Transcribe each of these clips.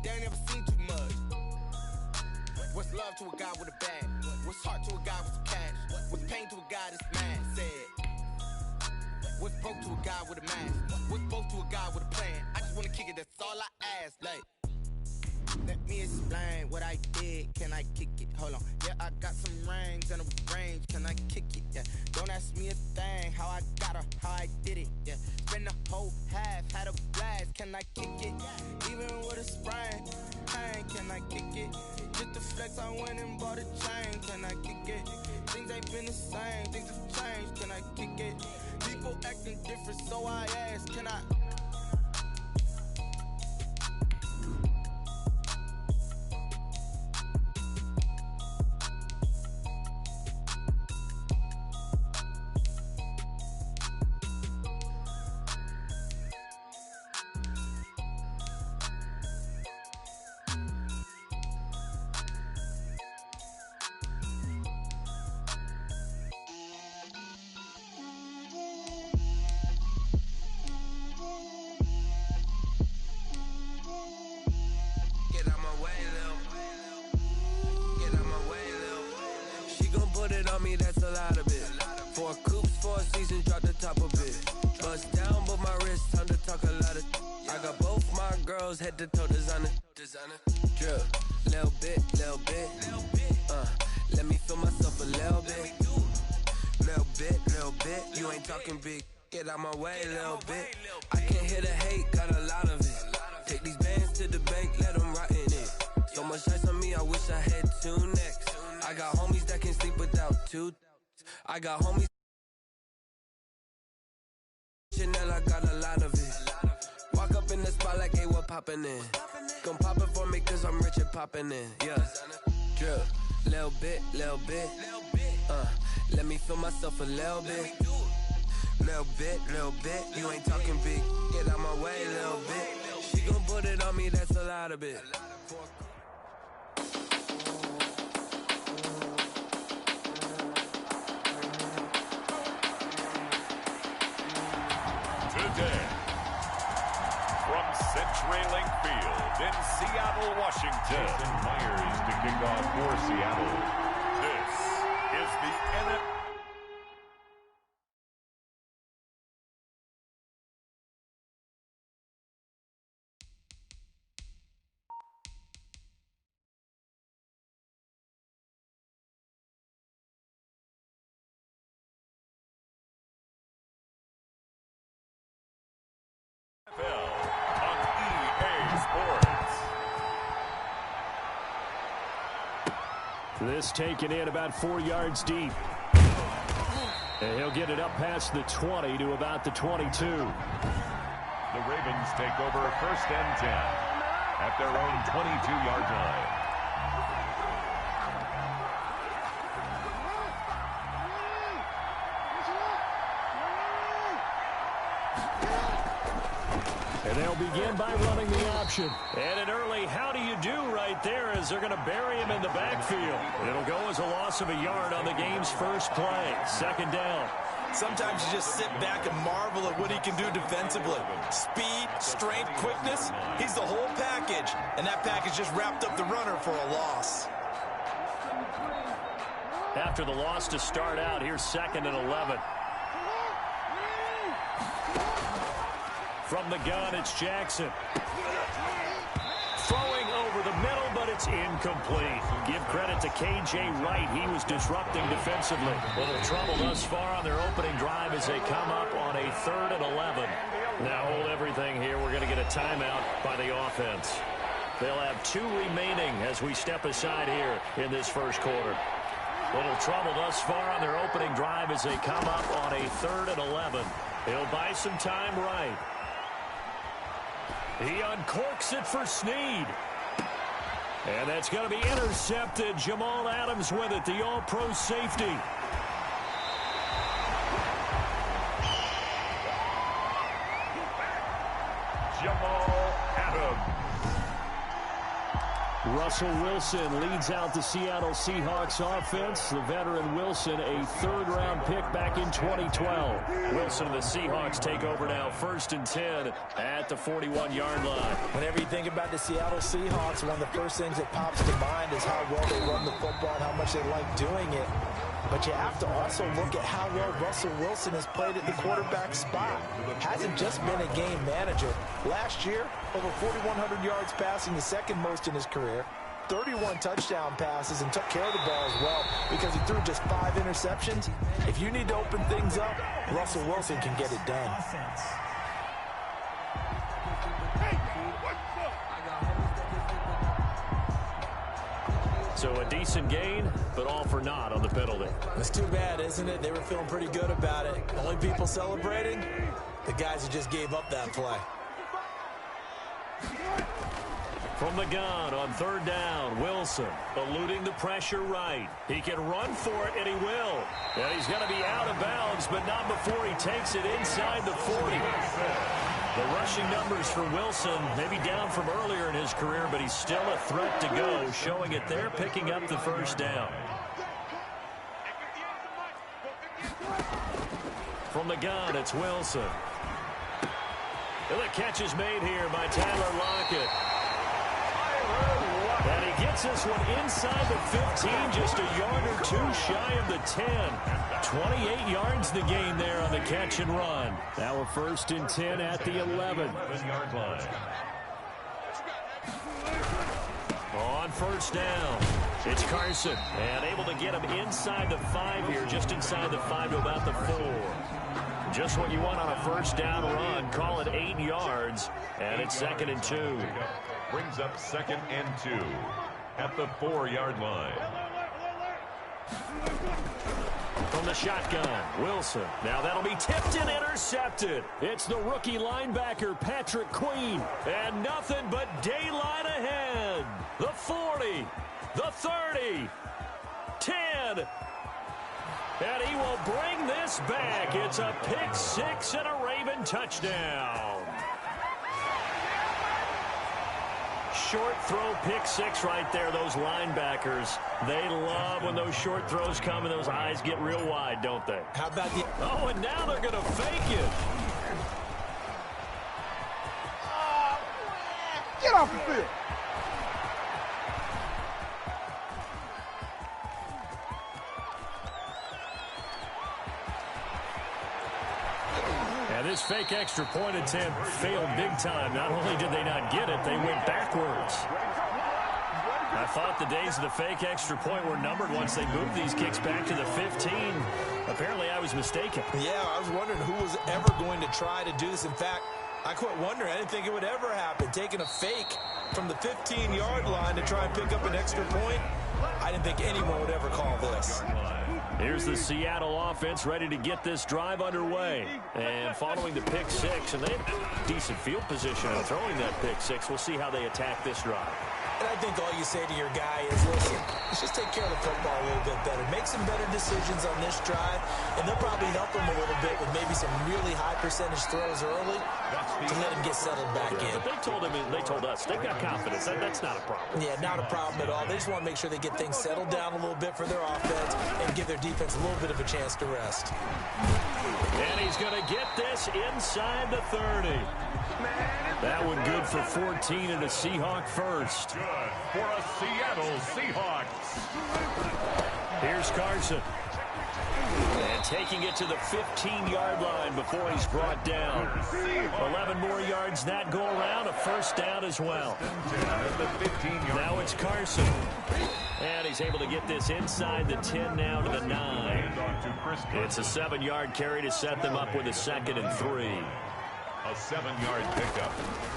they ain't never seen too much. What's love to a guy with a bag? What's heart to a guy with some cash? What's pain to a guy that's mad? Said. What's broke to a guy with a mask? What's broke to a guy with a plan? I just wanna kick it, that's all I ask. Like, let me explain what I did. Can I kick it? Hold on. Yeah, I got some rings and a range. Can I kick it? Yeah. Don't ask me a thing. How I got her, how I did it. Yeah. Spend the whole half, had a blast. Can I kick it? Even with a sprain. Hey, can I kick it? Just the flex, I went and bought a chain. Can I kick it? Things ain't been the same. Things have changed. Can I kick it? People acting different, so I ask, can I? Me, that's a lot of it. 4 coops, 4 seasons, drop the top of it. Bust down, but my wrist, time to talk a lot of. I got both my girls head to toe designer. Drip, little bit. Let me feel myself a little bit. Little bit. You ain't talking big. Get out my way, little bit. I can't hear the hate, got a lot of it. Take these bands to the bank, let them rot in it. So much ice on me, I wish I had 2 necks. I got homies that can sleep without 2. I got homies. Chanel, I got a lot of it. Walk up in the spot like, hey, what poppin' in? Gon' pop it for me, cause I'm rich and poppin' in. Yeah. Drip, little bit. Let me feel myself a little bit. Little bit. You ain't talking big. Get out my way, little bit. She gon' put it on me, that's a lot of it. Today, from CenturyLink Field in Seattle, Washington, Jason Myers to kick off for Seattle. This is the NFL. On EA Sports. This taken in about 4 yards deep. And he'll get it up past the 20 to about the 22. The Ravens take over 1st and 10 at their own 22-yard line. And they'll begin by running the option. And an early how do you do right there as they're going to bury him in the backfield. It'll go as a loss of a yard on the game's first play. 2nd down. Sometimes you just sit back and marvel at what he can do defensively. Speed, strength, quickness, he's the whole package. And that package just wrapped up the runner for a loss. After the loss to start out, here's 2nd and 11. From the gun, it's Jackson. Throwing over the middle, but it's incomplete. Give credit to K.J. Wright. He was disrupting defensively. Little trouble thus far on their opening drive as they come up on a 3rd and 11. Now hold everything here. We're going to get a timeout by the offense. They'll have 2 remaining as we step aside here in this first quarter. Little trouble thus far on their opening drive as they come up on a 3rd and 11. He'll buy some time right. He uncorks it for Snead. And that's going to be intercepted. Jamal Adams with it, the All-Pro safety. Jamal Adams. Russell Wilson leads out the Seattle Seahawks offense. The veteran Wilson, a third-round pick back in 2012. Wilson and the Seahawks take over now, 1st and 10 at the 41-yard line. Whenever you think about the Seattle Seahawks, one of the first things that pops to mind is how well they run the football and how much they like doing it. But you have to also look at how well Russell Wilson has played at the quarterback spot. Hasn't just been a game manager. Last year, over 4,100 yards passing, the second most in his career. 31 touchdown passes and took care of the ball as well because he threw just 5 interceptions. If you need to open things up, Russell Wilson can get it done. So a decent gain, but all for naught on the penalty. It's too bad, isn't it? They were feeling pretty good about it. Only people celebrating, the guys who just gave up that play. From the gun on 3rd down, Wilson eluding the pressure right. He can run for it, and he will. And he's going to be out of bounds, but not before he takes it inside the 40. The rushing numbers for Wilson, maybe down from earlier in his career, but he's still a threat to go, showing it there, picking up the 1st down. From the gun, it's Wilson. And the catch is made here by Tyler Lockett. And he gets this one inside the 15, just a yard or 2 shy of the 10. 28 yards the gain there on the catch and run. Now a 1st and 10 at the 11-yard line. On 1st down, it's Carson. And able to get him inside the 5 here, just inside the 5 to about the 4. Just what you want on a 1st down run. Call it 8 yards, and it's 2nd and 2. Brings up 2nd and 2 at the 4-yard line. From the shotgun, Wilson. Now that'll be tipped and intercepted. It's the rookie linebacker, Patrick Queen. And nothing but daylight ahead. The 40, the 30, 10. And he will bring this back. It's a pick 6 and a Raven touchdown. Short throw, pick 6 right there. Those linebackers, they love when those short throws come and those eyes get real wide, don't they? How about the... Oh, and now they're going to fake it. Get off the field. And this fake extra point attempt failed big time. Not only did they not get it, they went backwards. I thought the days of the fake extra point were numbered once they moved these kicks back to the 15. Apparently, I was mistaken. Yeah, I was wondering who was ever going to try to do this. In fact, I quit wondering. I didn't think it would ever happen. Taking a fake from the 15-yard line to try and pick up an extra point, I didn't think anyone would ever call this. Here's the Seattle offense ready to get this drive underway. And following the pick 6, and they have decent field position in throwing that pick 6. We'll see how they attack this drive. And I think all you say to your guy is, listen, let's just take care of the football a little bit better. Make some better decisions on this drive, and they'll probably help him a little bit with maybe some really high percentage throws early to let him get settled back in. But they told us, they've got confidence. That's not a problem. Yeah, not a problem at all. They just want to make sure they get things settled down a little bit for their offense and give their defense a little bit of a chance to rest. And he's going to get this inside the 30. That one good for 14 and a Seahawk first. Good for a Seattle Seahawks. Here's Carson. And taking it to the 15-yard line before he's brought down. 11 more yards that go around, a 1st down as well. Now it's Carson. And he's able to get this inside the 10 now to the 9. It's a 7-yard carry to set them up with a 2nd and 3. A 7-yard pickup.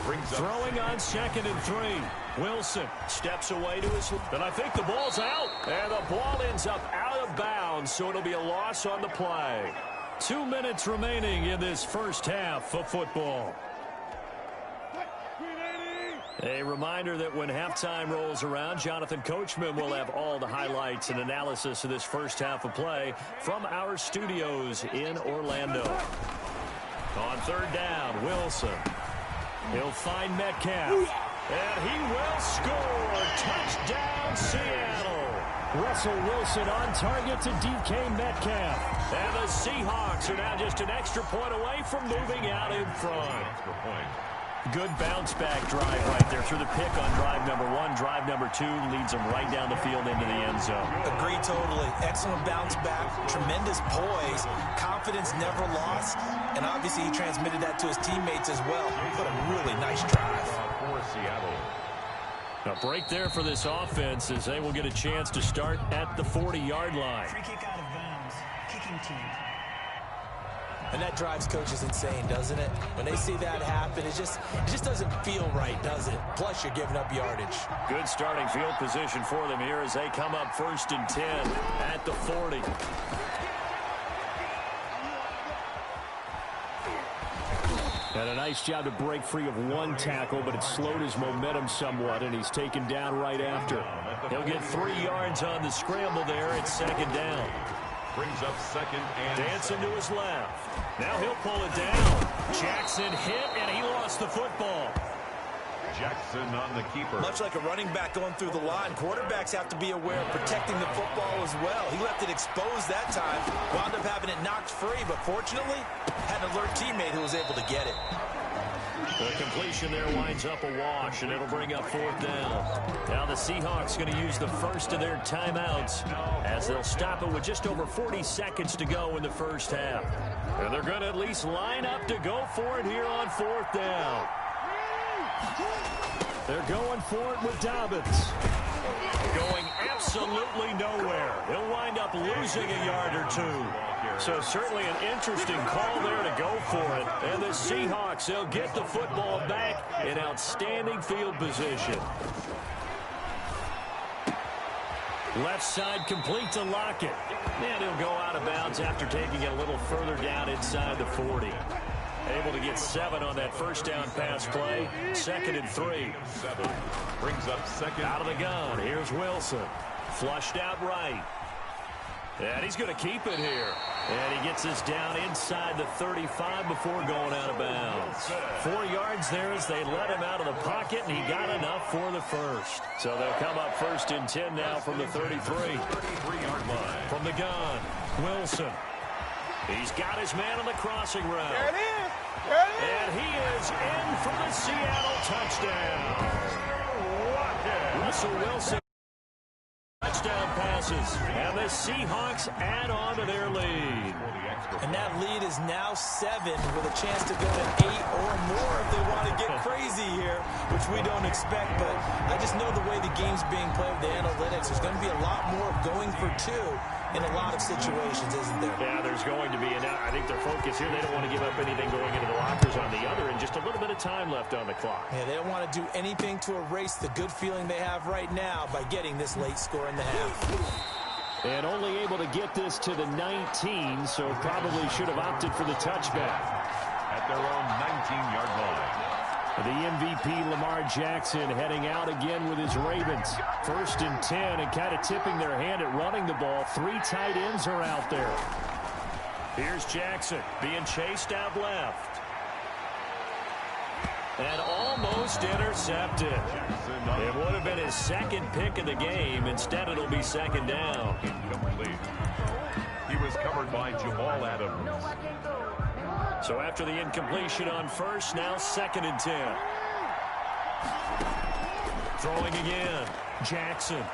Brings up throwing on 2nd and 3. Wilson steps away to his... And I think the ball's out. And the ball ends up out of bounds, so it'll be a loss on the play. 2 minutes remaining in this first half of football. A reminder that when halftime rolls around, Jonathan Coachman will have all the highlights and analysis of this first half of play from our studios in Orlando. On 3rd down, Wilson. He'll find Metcalf. And he will score. Touchdown, Seattle. Russell Wilson on target to DK Metcalf. And the Seahawks are now just an extra point away from moving out in front. Good bounce-back drive right there through the pick on drive number 1. Drive number 2 leads them right down the field into the end zone. Agree totally. Excellent bounce-back, tremendous poise, confidence never lost, and obviously he transmitted that to his teammates as well. What a really nice drive. For Seattle. A break there for this offense as they will get a chance to start at the 40-yard line. Free kick out of bounds. Kicking team. And that drives coaches insane, doesn't it? When they see that happen, it just doesn't feel right, does it? Plus, you're giving up yardage. Good starting field position for them here as they come up 1st and 10 at the 40. And a nice job to break free of one tackle, but it slowed his momentum somewhat, and he's taken down right after. He'll get 3 yards on the scramble there at 2nd down. Brings up 2nd and dancing to his left. Now he'll pull it down. Jackson hit, and he lost the football. Jackson on the keeper. Much like a running back going through the line, quarterbacks have to be aware of protecting the football as well. He left it exposed that time, wound up having it knocked free, but fortunately, had an alert teammate who was able to get it. The completion there winds up a wash, and it'll bring up 4th down. Now the Seahawks going to use the first of their timeouts as they'll stop it with just over 40 seconds to go in the first half. And they're going to at least line up to go for it here on 4th down. They're going for it with Dobbins. Going absolutely nowhere. He'll wind up losing a yard or 2. So certainly an interesting call there to go for it. And the Seahawks, they'll get the football back in outstanding field position. Left side complete to Lockett. And he'll go out of bounds after taking it a little further down inside the 40. Able to get 7 on that first down pass play. 2nd and 3. 7. Brings up 2nd. Out of the gun. Here's Wilson. Flushed out right. And he's going to keep it here. And he gets us down inside the 35 before going out of bounds. 4 yards there as they let him out of the pocket, and he got enough for the first. So they'll come up 1st and 10 now from the 33. 33-yard line. From the gun, Wilson. He's got his man on the crossing route. There it is. There it is. And he is in for the Seattle touchdown. Russell Wilson. Touchdown passes. And the Seahawks add on to their lead. And that lead is now 7 with a chance to go to 8 or more if they want to get crazy here, which we don't expect. But I just know the way the game's being played with the analytics, there's going to be a lot more going for 2 in a lot of situations, isn't there? Yeah, there's going to be. And I think their focus here, they don't want to give up anything going into the lockers on the other, and just a little bit of time left on the clock. Yeah, they don't want to do anything to erase the good feeling they have right now by getting this late score in the half. And only able to get this to the 19, so probably should have opted for the touchback. At their own 19-yard line. The MVP, Lamar Jackson, heading out again with his Ravens. 1st and 10, and kind of tipping their hand at running the ball. 3 tight ends are out there. Here's Jackson being chased out left. And almost intercepted. It would have been his 2nd pick of the game. Instead, it'll be 2nd down. Incomplete. He was covered by Jamal Adams. So after the incompletion on 1st, now 2nd and 10. Throwing again. Jackson.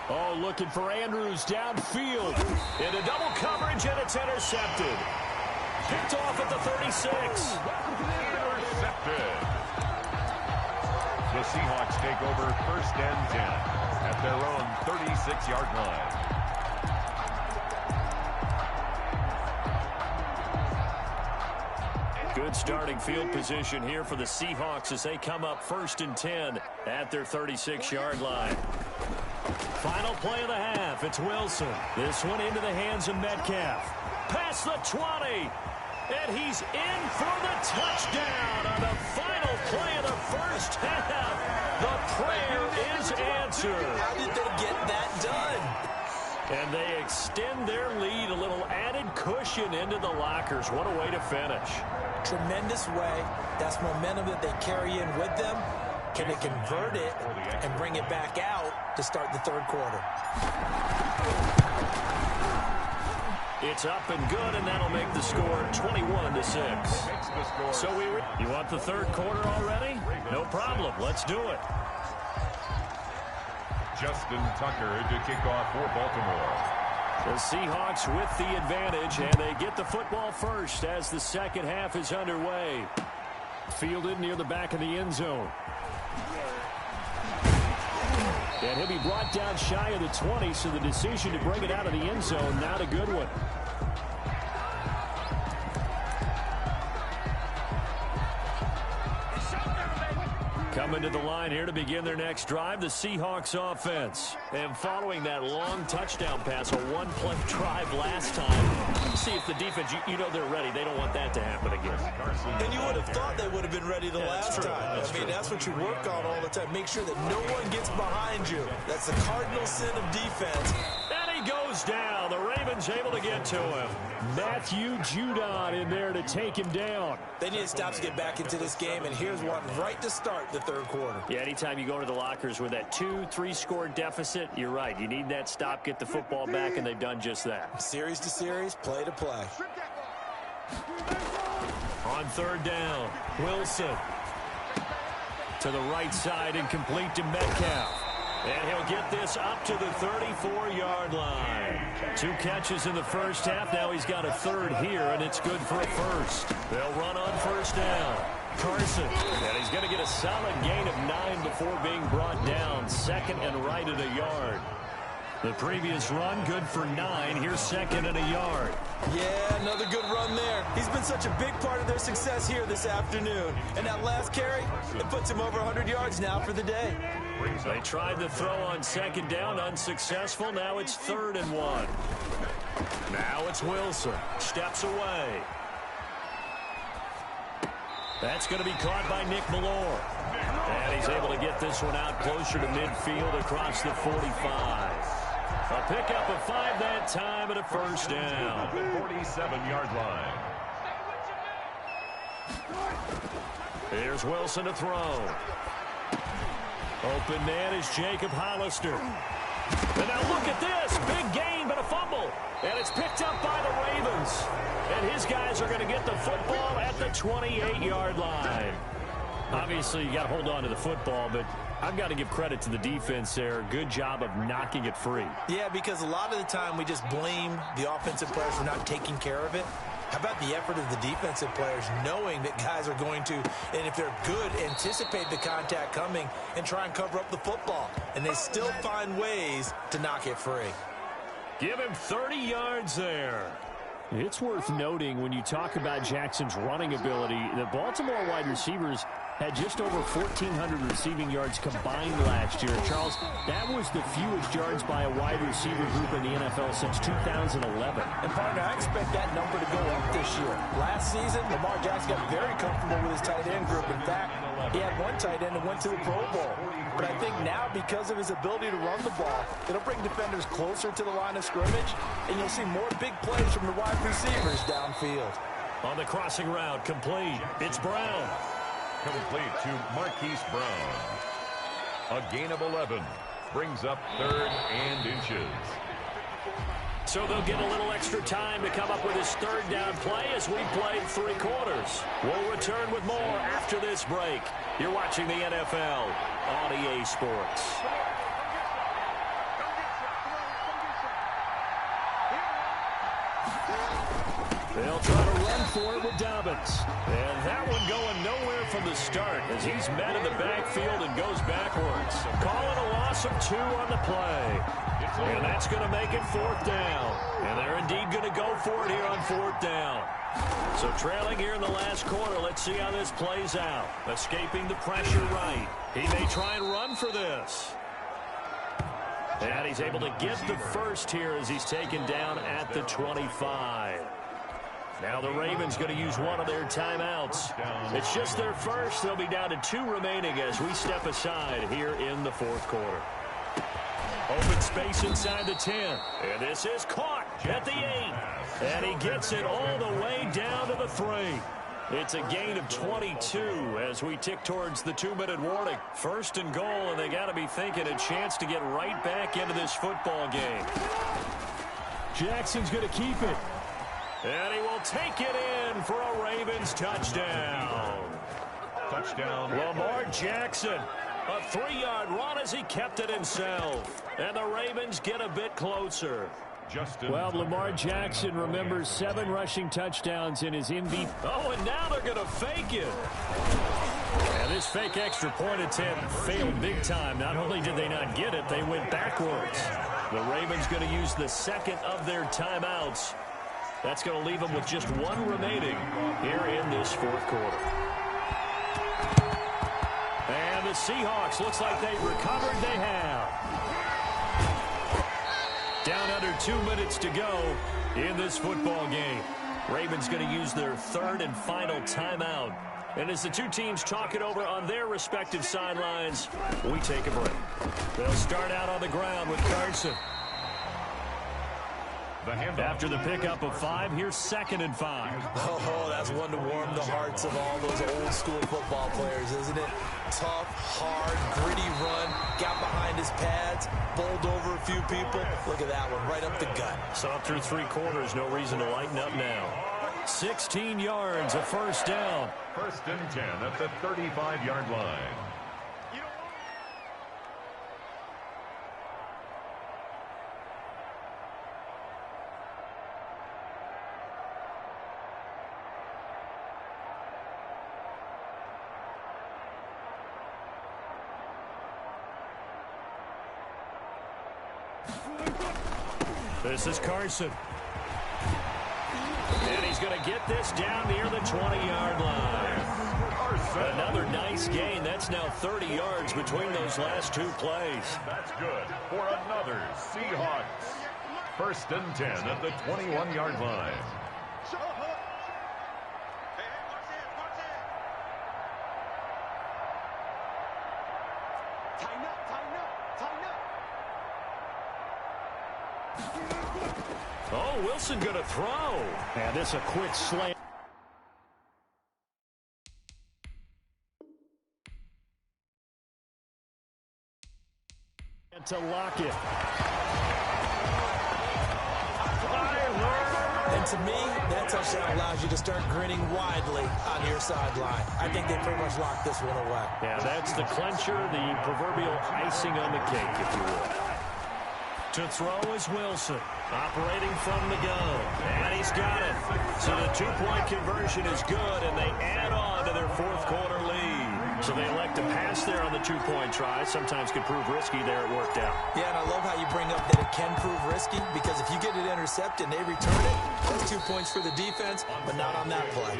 Oh, looking for Andrews downfield. Into double coverage, and it's intercepted. Picked off at the 36. Intercepted. The Seahawks take over 1st and 10 at their own 36-yard line. Good starting field position here for the Seahawks as they come up 1st and 10 at their 36-yard line. Final play of the half. It's Wilson. This one into the hands of Metcalf. Past the 20. And he's in for the touchdown on the final play of the first half. The prayer is answered. How did they get that done? And they extend their lead, a little added cushion into the lockers. What a way to finish. Tremendous way. That's momentum that they carry in with them. can they convert it and bring it back out to start the third quarter? It's up and good, and that'll make the score 21-6. So you want the third quarter already? No problem. Let's do it. Justin Tucker to kick off for Baltimore. The Seahawks with the advantage, and they get the football first as the second half is underway. Fielded near the back of the end zone. And he'll be brought down shy of the 20, so the decision to bring it out of the end zone, not a good one. Coming to the line here to begin their next drive, the Seahawks offense. And following that long touchdown pass, a one-play drive last time, see if the defense, you know they're ready. They don't want that to happen again. And you would have thought they would have been ready the last time. That's what you work on all the time. Make sure that no one gets behind you. That's the cardinal sin of defense. And he goes down. The Ravens able to get to him. Matthew Judon in there to take him down. They need to stop to get back into this game, and here's one right to start the third quarter. Yeah, anytime you go to the lockers with that 2-3 score deficit, you're right. You need that stop, get the football back, and they've done just that. Series to series, play to play. On third down, Wilson to the right side and complete to Metcalf. And he'll get this up to the 34-yard line. 2 catches in the first half. Now he's got a third here, and it's good for a first. They'll run on first down. Carson, and he's going to get a solid gain of 9 before being brought down. Second and right at a yard. The previous run, good for 9. Here's second and a yard. Yeah, another good run there. He's been such a big part of their success here this afternoon. And that last carry, it puts him over 100 yards now for the day. They tried the throw on second down, unsuccessful. Now it's 3rd and 1. Now it's Wilson. Steps away. That's going to be caught by Nick Ballore. And he's able to get this one out closer to midfield across the 45. A pickup of 5 that time and a first down. 47-yard line. Here's Wilson to throw. Open man is Jacob Hollister. And now look at this. Big gain, but a fumble. And it's picked up by the Ravens. And his guys are going to get the football at the 28-yard line. Obviously, you got to hold on to the football, but I've got to give credit to the defense there. Good job of knocking it free. Yeah, because a lot of the time we just blame the offensive players for not taking care of it. How about the effort of the defensive players knowing that guys are going to, and if they're good, anticipate the contact coming and try and cover up the football. And they still find ways to knock it free. Give him 30 yards there. It's worth noting when you talk about Jackson's running ability, the Baltimore wide receivers had just over 1,400 receiving yards combined last year. Charles, that was the fewest yards by a wide receiver group in the NFL since 2011. And, partner, I expect that number to go up this year. Last season, Lamar Jackson got very comfortable with his tight end group. In fact, he had one tight end that went to the Pro Bowl. But I think now, because of his ability to run the ball, it'll bring defenders closer to the line of scrimmage, and you'll see more big plays from the wide receivers downfield. On the crossing route, complete. It's Brown. Complete to Marquise Brown. A gain of 11. Brings up 3rd and inches. So they'll get a little extra time to come up with his 3rd down play as we played 3 quarters. We'll return with more after this break. You're watching the NFL on EA Sports. They'll try to run for it with Dobbins. And that one going nowhere from the start as he's met in the backfield and goes backwards. Calling a loss of 2 on the play. And that's going to make it 4th down. And they're indeed going to go for it here on 4th down. So trailing here in the last quarter, let's see how this plays out. Escaping the pressure right. He may try and run for this. And he's able to get the first here as he's taken down at the 25. Now the Ravens going to use one of their timeouts. It's just their first. They'll be down to 2 remaining as we step aside here in the 4th quarter. Open space inside the 10. And this is caught at the 8. And he gets it all the way down to the 3. It's a gain of 22 as we tick towards the 2-minute warning. First and goal, and they got to be thinking a chance to get right back into this football game. Jackson's going to keep it. And he will take it in for a Ravens touchdown. Touchdown. Lamar Jackson, a 3-yard run as he kept it himself. And the Ravens get a bit closer. Well, Lamar Jackson remembers 7 rushing touchdowns in his MVP. Oh, and now they're going to fake it. And this fake extra point attempt failed big time. Not only did they not get it, they went backwards. The Ravens going to use the second of their timeouts. That's going to leave them with just 1 remaining here in this fourth quarter. And the Seahawks, looks like they've recovered. They have. Down under 2 minutes to go in this football game. Ravens going to use their third and final timeout. And as the two teams talk it over on their respective sidelines, we take a break. They'll start out on the ground with Carson. After the pickup of 5, here's 2nd and 5. Oh, that's one to warm the hearts of all those old school football players, isn't it? Tough, hard, gritty run, got behind his pads, bowled over a few people. Look at that one, right up the gut. So up through 3 quarters, no reason to lighten up now. 16 yards, a first down. 1st and 10 at the 35-yard line. This is Carson. And he's going to get this down near the 20-yard line. Another nice gain. That's now 30 yards between those last 2 plays. That's good for another Seahawks. 1st and 10 at the 21-yard line. Oh, Wilson going to throw. And this a quick slant. To Lockett. And to me, that touchdown allows you to start grinning widely on your sideline. I think they pretty much locked this one away. Yeah, that's the clincher, the proverbial icing on the cake, if you will. To throw is Wilson, operating from the gun. And he's got it. So the 2-point conversion is good, and they add on to their fourth quarter lead. So they elect to pass there on the 2-point try. Sometimes can prove risky. There it worked out. Yeah, and I love how you bring up that it can prove risky, because if you get it intercepted and they return it, that's 2 points for the defense, but not on that play.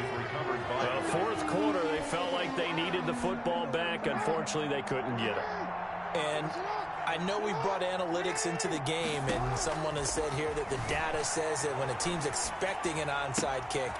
Fourth quarter, they felt like they needed the football back. Unfortunately, they couldn't get it. And I know we brought analytics into the game, and someone has said here that the data says that when a team's expecting an onside kick,